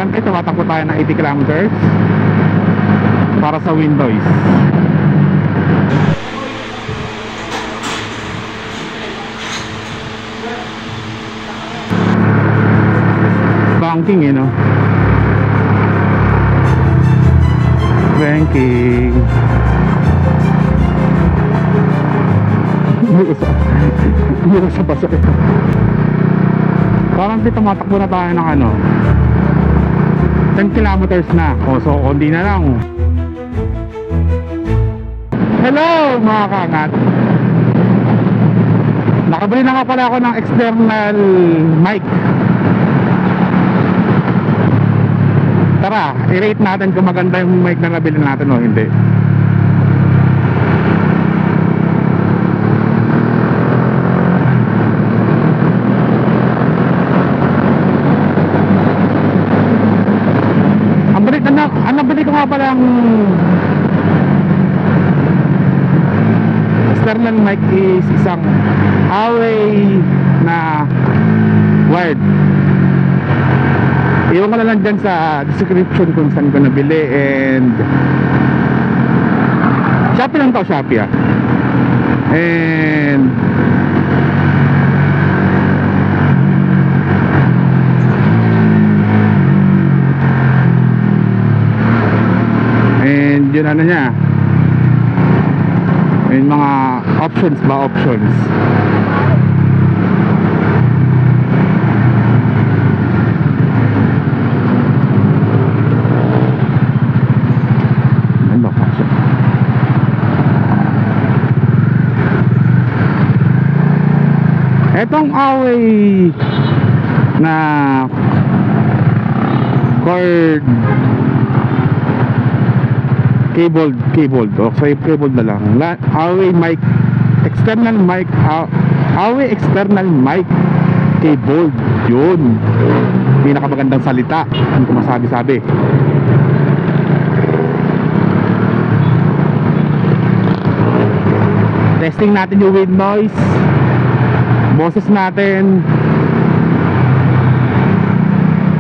Currently tumatakbo tayo ng 80 kilometers para sa Windows. Banking no? Banking. Hindi sa basa ito. Parang tumatakbo na tayo ng 10 kilometers na. So kundi na lang. Hello mga kaangat. Nakabili na nga pala ako ng external mic. Tara, i-rate natin kung maganda yung mic na nabili natin o hindi. Ang nabili ko nga palang external mic is isang Huawei na wired. Iwan ko na lang dyan sa description kung saan ko nabili. And Shopee lang to, Shopee And yun niya, yung mga options ba, options. Ano ba? Etong Huawei na cord cable o so cable na lang. Huawei mic external mic, Huawei external mic cable, yun pinakamagandang salita, hindi ko masabi-sabi. Testing natin yung wind noise, boses natin,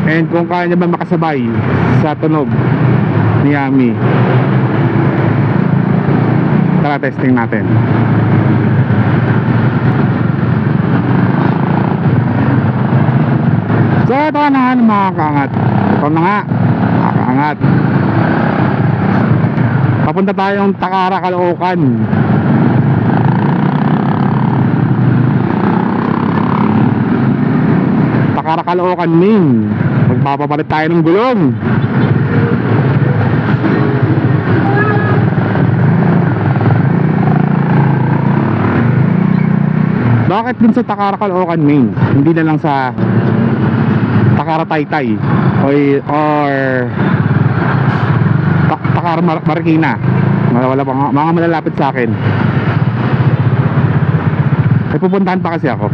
and kung kaya niya ba makasabay sa tunog ni Ami. Tara, testing natin. So ito na nga mga kaangat. Ito na nga mga kaangat. Papunta tayong Takara, Caloocan. Takara, Caloocan, Maine. Magpapapalit tayo ng gulong. Bakit dun sa Takara, Caloocan, Maine? Hindi na lang sa Takara, Taytay or Takara, Marikina. Wala pa mga malalapit sa akin. Ay pupuntahan pa kasi ako.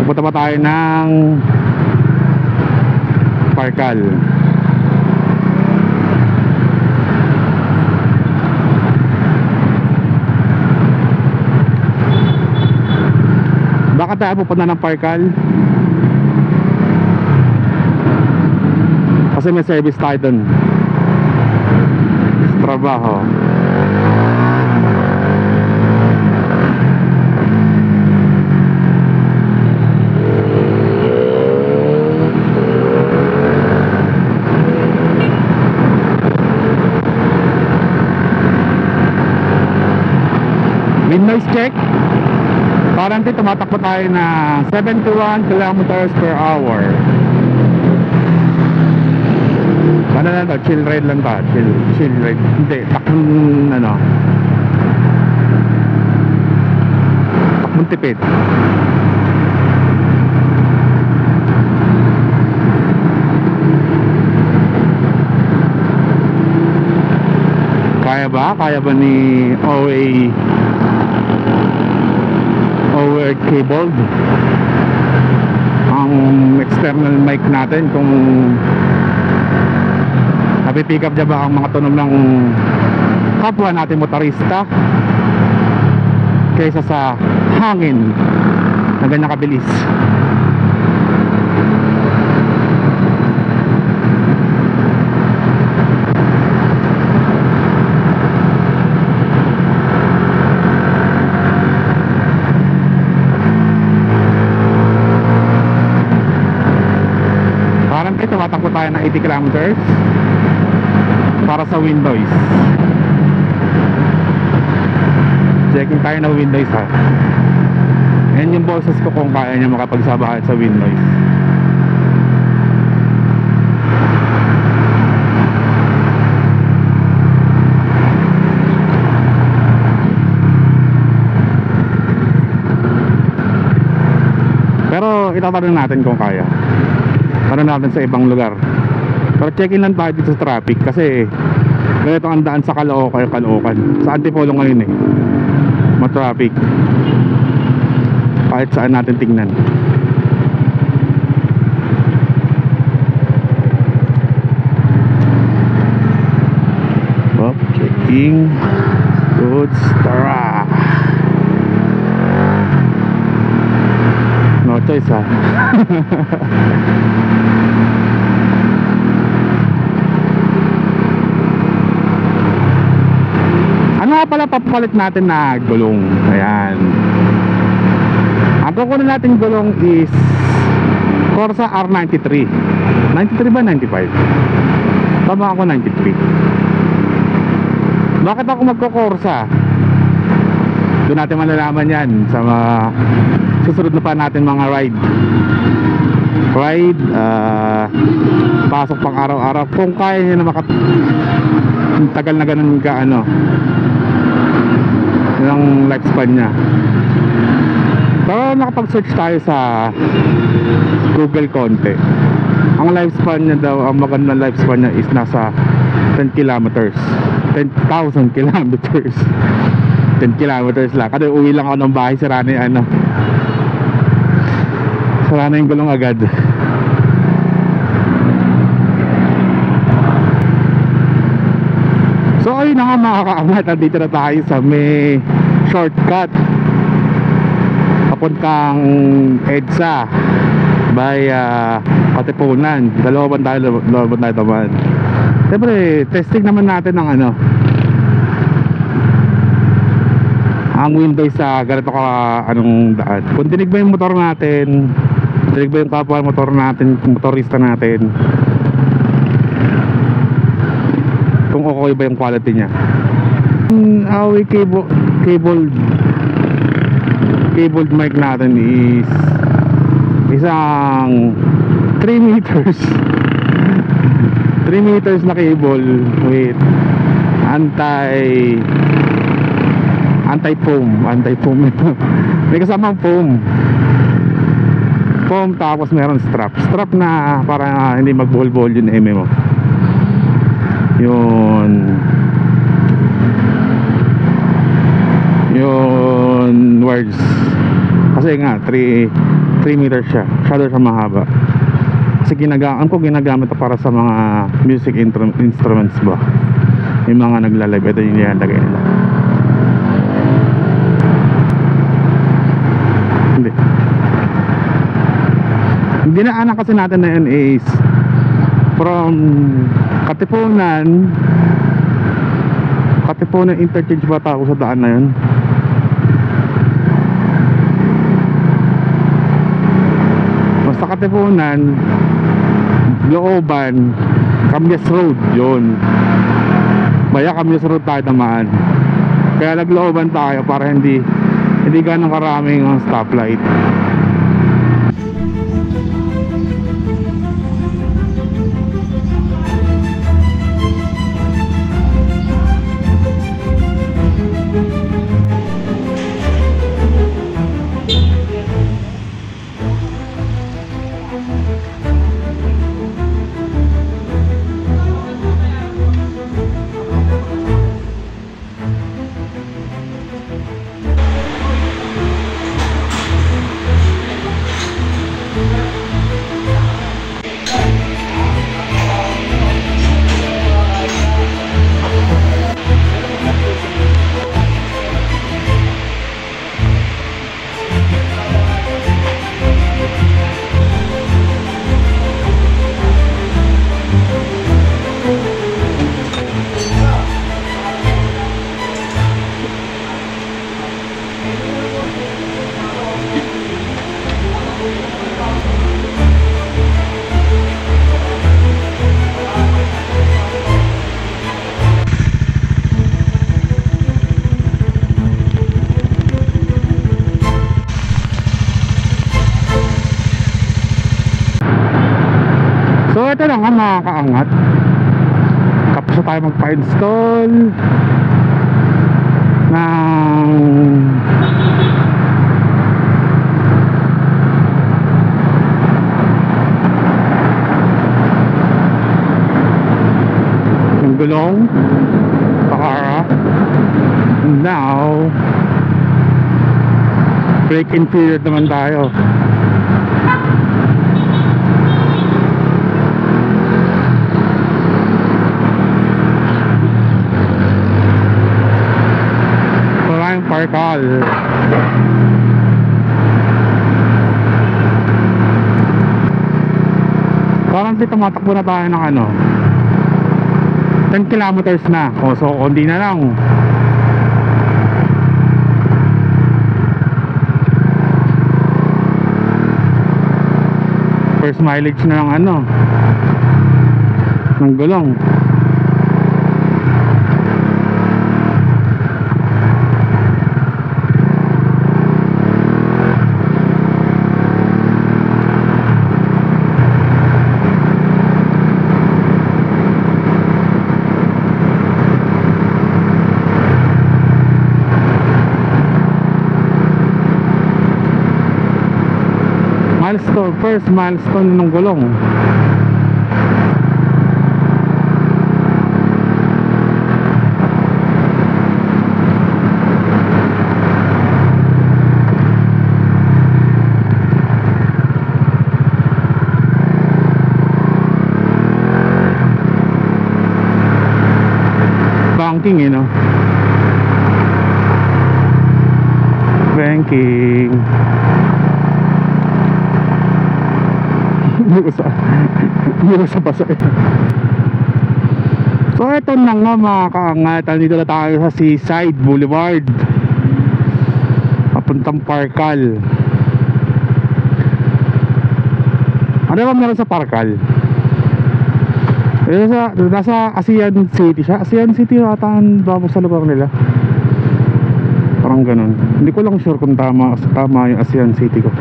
Pupunta pa tayo ng Parkal. Bakit tayo pupunta ng Parkal? Kasi may service tayo dun sa trabaho. Wind noise check. Currently tumatakbo tayo na 71 kilometers per hour. Ano lang to? Chill ride lang to. Chill ride. Hindi, takbong takbong tipid. Kaya ba? Kaya ba ni Huawei wired cable ang external mic natin? Kung napipick up dyan ba ang mga tunog ng kapwa natin motorista kaysa sa hangin na ganyan kabilis. Parang ito, tumatakbo tayo ng 80 kilometers para sa wind noise. Checking tayo ng wind noise, ha. Yan yung boses ko kung kaya niya makapagsabahan sa wind noise. Pero itatanong natin kung kaya. Tanong natin sa ibang lugar. Pero check-in lang tayo dito sa traffic kasi ganito ang daan sa Caloocan. Sa Antipolo ngayon eh, ma-traffic kahit saan natin tingnan. Checking goods, tara. No choice, ha. Ano nga pala papalit natin na gulong? Ayan. Ang kukunin natin gulong is Corsa R93. 93 ba? 95? Tama ako, 93. Bakit ako magko-Corsa? Doon natin malalaman yan sa mga susunod na pa natin mga ride, pasok pang araw-araw. Kung kaya niya na tagal na ganun ka yung lifespan niya. Pero nakapag-search tayo sa Google konti. Ang lifespan niya daw, ang magandang lifespan niya is nasa 10 kilometers, 10,000 kilometers. 10 kilometers lang. Kasi uwi lang ako ng bahay, sira na yung gulong agad. So ayun na nga mga kaangat, nandito na tayo sa may shortcut papuntang EDSA by Katipunan. Dalawa tayo naman. Siyempre testing naman natin ng ang window sa ganito ka daan. Kung dinig ba yung motor natin, dinig ba yung kapwa motor natin, motorista natin, kung okay ba yung quality niya. Awi cabled mic natin is isang 3 meters 3 meters na cable with anti-foam may kasamang foam, tapos meron strap na para hindi magbuhol-buhol yung eme mo. Yun words kasi nga 3 meters siya, shadow siya mahaba kasi ginagamit para sa mga music instruments ba, yung mga nagla-live. Ito yung nilalagay nila. Hindi dinaanan kasi natin na yun is from Katipunan interchange ba tao sa daan na yun? Basta Katipunan, Looban, Camias Road, yun. Baya Camias Road tayo naman. Kaya naglooban tayo para hindi ganang karaming stoplight. ito lang nga mga kaangat, tapos na tayo magpa-install ng gulong Takara. Now break-in period naman tayo. Parkal. Currently tumatakbo na tayo ng 10 kilometers na. So kundi na lang. First mileage na ng ng gulong. First milestone ng gulong. Banking no? Banking. Hindi ko sa basa. So ito na nga mga kaangat, dito na tayo sa Seaside Boulevard papuntang Parkal. Ano ba meron sa Parkal? Nasa ASEAN City siya. ASEAN City ata ang babos sa lugar nila, parang ganun. Hindi ko lang sure kung tama yung ASEAN City ko.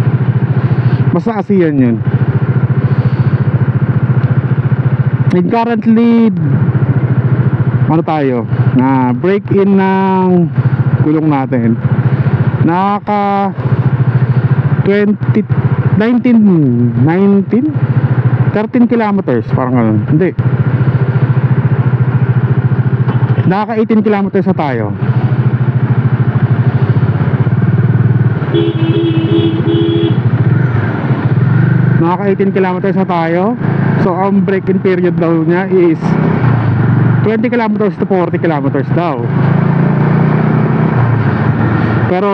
Basta ASEAN yun. And currently tayo na break-in ng gulong natin. Nakaka 13 kilometers parang ganun. Hindi, nakaka 18 kilometers na tayo. Nakaka 18 kilometers na tayo. So ang break-in period daw niya is 20 kilometers to 40 kilometers daw. Pero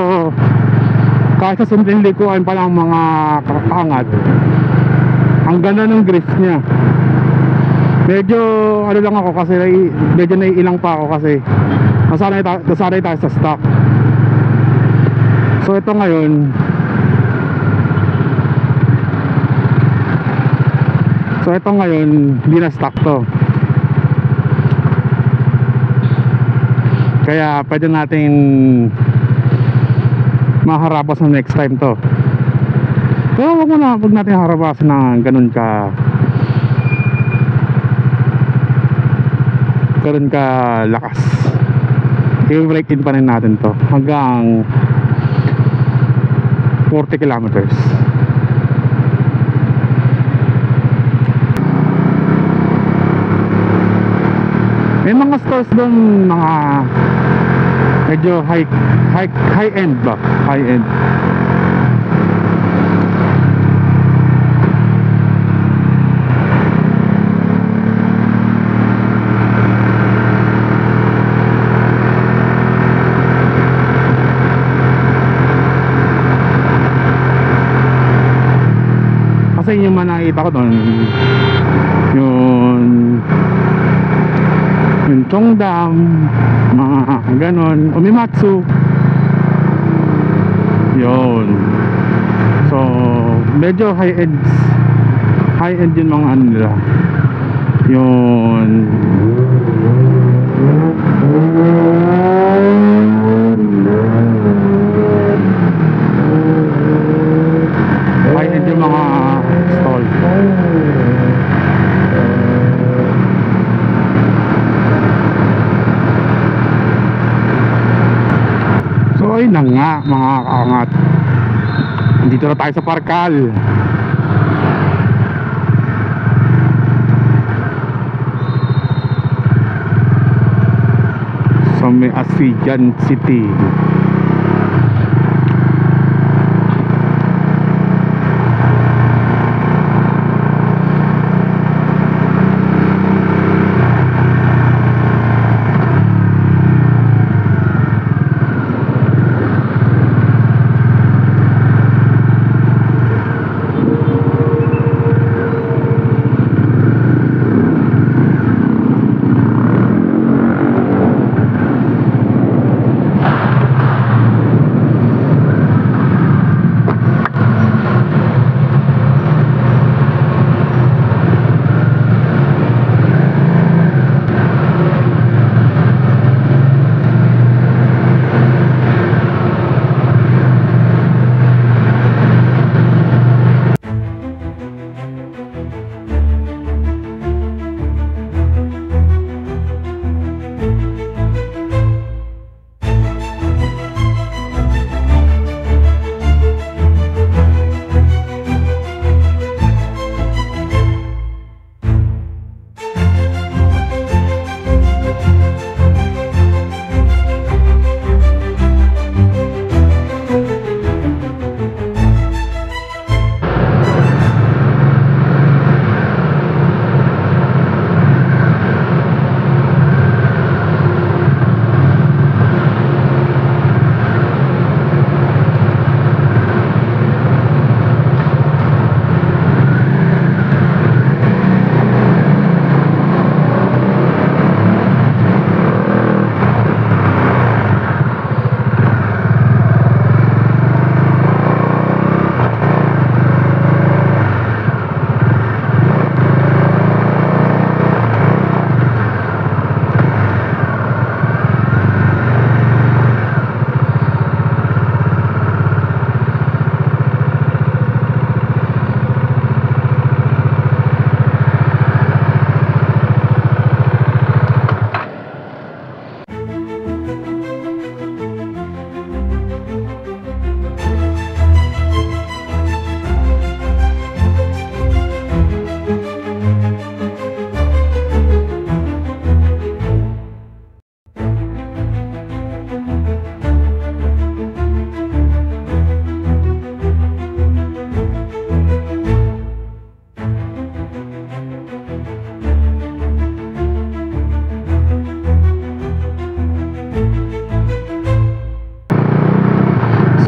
kahit sa simpleng likuan pa lang mga kaangat, ang ganda ng grip niya. Medyo lang ako kasi medyo naiilang pa ako kasi nasanay tayo sa stock. So ito ngayon, hindi na stock to. Kaya pwede natin maharapas na next time to. Pero wag natin harapasin na ganun ka lakas. I-break in pa rin natin to hanggang 40 kilometers. May mga stores doon, mga medyo high end ba? High end. Kasi yung nakita ko doon, yung Chongdam, mga ganon, Umimatsu yun. So medyo high end yung mga nila yun. High end yung mga stall. Nandito na tayo sa Parkal. Sa may Asigan City.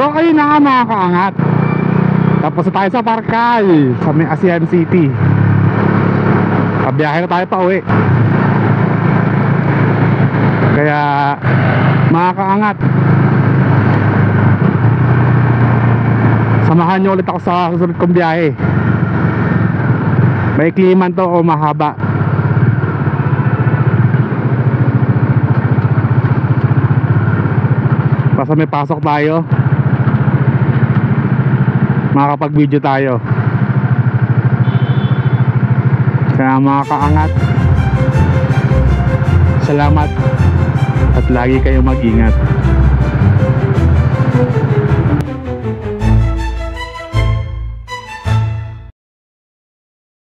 So ayun na nga mga kaangat, tapos na tayo sa Parkal sa may Asian City. Pabiyahe na tayo pa uwi. Kaya mga kaangat, samahan nyo ulit ako sa susunod kong biyahe. Maikli man to o mahaba. Basta may pasok tayo, makakapag-video tayo. Kaya mga kaangat, salamat at lagi kayong mag-ingat.